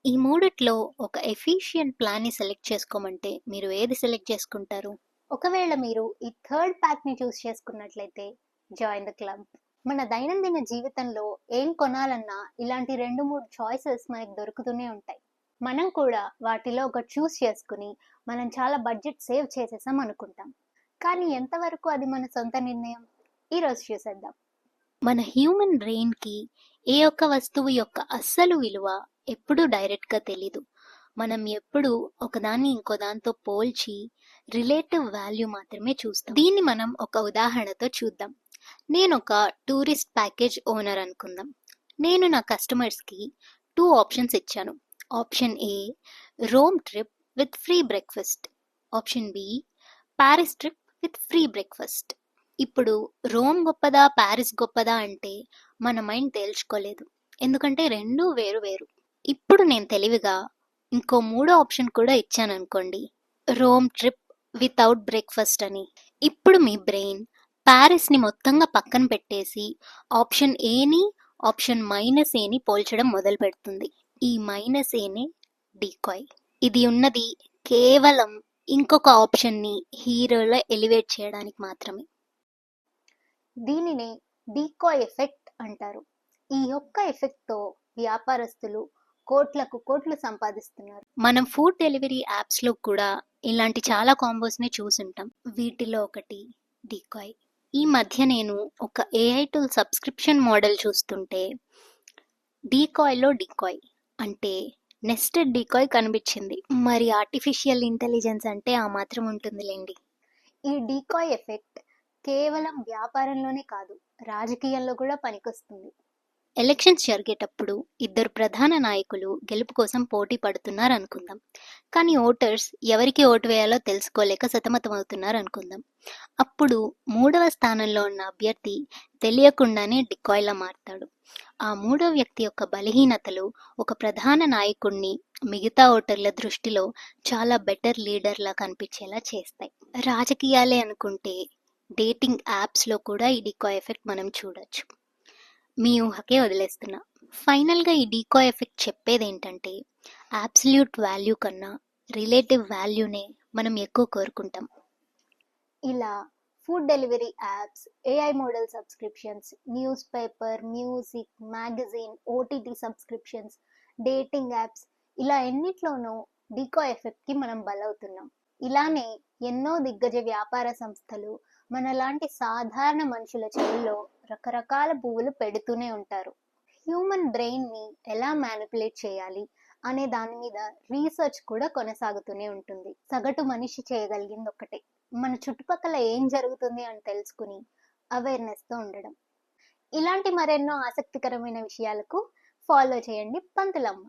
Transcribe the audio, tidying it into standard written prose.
ఈ మూడిట్లో ఒక ఎఫిషియెంట్ ప్లాన్ని సెలెక్ట్ చేసుకోమంటే మీరు ఏది సెలెక్ట్ చేసుకుంటారు? ఒకవేళ మీరు ఈ థర్డ్ ప్యాక్ని చూస్ చేసుకున్నట్లయితే జాయిన్ ద క్లబ్. మన దైనందిన జీవితంలో ఏం కొనాలన్నా ఇలాంటి 2-3 చాయిసెస్ మనకు దొరుకుతూనే ఉంటాయి. మనం కూడా వాటిలో ఒక చూస్ చేసుకుని మనం చాలా బడ్జెట్ సేవ్ చేసేసాం అనుకుంటాం. కానీ ఎంతవరకు అది మన సొంత నిర్ణయం? ఈరోజు చూసేద్దాం. మన హ్యూమన్ బ్రెయిన్కి ఏ ఒక్క వస్తువు యొక్క అస్సలు విలువ ఎప్పుడూ డైరెక్ట్గా తెలీదు. మనం ఎప్పుడు ఒకదాన్ని ఇంకో దాంతో పోల్చి రిలేటివ్ వాల్యూ మాత్రమే చూస్తాం. దీన్ని మనం ఒక ఉదాహరణతో చూద్దాం. నేను ఒక టూరిస్ట్ ప్యాకేజ్ ఓనర్ అనుకుందాం. నేను నా కస్టమర్స్కి 2 ఆప్షన్స్ ఇచ్చాను. Option A, Rome trip with free breakfast. Option B, Paris trip with free breakfast. ఇప్పుడు రోమ్ గొప్పదా ప్యారిస్ గొప్పదా అంటే మన మైండ్ తేల్చుకోలేదు, ఎందుకంటే రెండూ వేరు వేరు. ఇప్పుడు నేను తెలివిగా ఇంకో 3వ ఆప్షన్ కూడా ఇచ్చాను అనుకోండి, రోమ్ ట్రిప్ వితౌట్ బ్రేక్ఫాస్ట్ అని. ఇప్పుడు మీ బ్రెయిన్ ప్యారిస్ని మొత్తంగా పక్కన పెట్టేసి ఆప్షన్ ఏని ఆప్షన్ -ఏని పోల్చడం మొదలు పెడుతుంది. ఈ -ఏనే డీకాయ్. ఇది ఉన్నది కేవలం ఇంకొక ఆప్షన్ని హీరోలో ఎలివేట్ చేయడానికి మాత్రమే. దీనినే డీకాయ్ ఎఫెక్ట్ అంటారు. ఈ యొక్క ఎఫెక్ట్తో వ్యాపారస్తులు కోట్లకు కోట్లు సంపాదిస్తున్నారు. మనం ఫుడ్ డెలివరీ యాప్స్లో కూడా ఇలాంటి చాలా కాంబోస్ని చూసుంటాం. వీటిలో ఒకటి డీకాయ్. ఈ మధ్య నేను ఒక ఏఐ టూల్ సబ్స్క్రిప్షన్ మోడల్ చూస్తుంటే డీకాయ్లో డీకాయ్ అంటే నెస్టెడ్ డీకాయ్ కనిపించింది. మరి ఆర్టిఫిషియల్ ఇంటెలిజెన్స్ అంటే ఆ మాత్రం ఉంటుందిలేండి. ఈ డీకాయ్ ఎఫెక్ట్ కేవలం వ్యాపారంలోనే కాదు, రాజకీయాల్లో కూడా పనికొస్తుంది. ఎలక్షన్స్ జరిగేటప్పుడు 2 ప్రధాన నాయకులు గెలుపు కోసం పోటీ పడుతున్నారు అనుకుందాం. కానీ ఓటర్స్ ఎవరికి ఓటు వేయాలో తెలుసుకోలేక సతమతమవుతున్నారు అనుకుందాం. అప్పుడు 3వ స్థానంలో ఉన్న అభ్యర్థి తెలియకుండానే డికాయ్లా మారతాడు. ఆ 3వ వ్యక్తి యొక్క బలహీనతలు ఒక ప్రధాన నాయకుడిని మిగతా ఓటర్ల దృష్టిలో చాలా బెటర్ లీడర్లా కనిపించేలా చేస్తాయి. రాజకీయాలే అనుకుంటే డేటింగ్ యాప్స్లో కూడా ఈ డీకాయ్ ఎఫెక్ట్ మనం చూడొచ్చు. మీ ఊహకే వదిలేస్తున్నా. ఫైనల్గా ఈ డీకాయ్ ఎఫెక్ట్ చెప్పేది ఏంటంటే, అబ్సల్యూట్ వాల్యూ కన్నా రిలేటివ్ వాల్యూనే మనం ఎక్కువ కోరుకుంటాం. ఇలా food delivery apps, AI model subscriptions, news paper, music, magazine, OTT subscriptions, dating apps, ఇలా ఎన్నిట్లోనూ డీకాయ్ ఎఫెక్ట్కి మనం బలవుతున్నాం. ఇలానే ఎన్నో దిగ్గజ వ్యాపార సంస్థలు మనలాంటి సాధారణ మనుషుల చెవుల్లో రకరకాల పువ్వులు పెడుతూనే ఉంటారు. హ్యూమన్ బ్రెయిన్ని ఎలా మ్యానిపులేట్ చేయాలి అనే దాని మీద రీసెర్చ్ కూడా కొనసాగుతూనే ఉంటుంది. సగటు మనిషి చేయగలిగింది ఒకటే, మన చుట్టుపక్కల ఏం జరుగుతుంది అని తెలుసుకుని అవేర్నెస్తో ఉండడం. ఇలాంటి మరెన్నో ఆసక్తికరమైన విషయాలకు ఫాలో చేయండి పంతులమ్మ.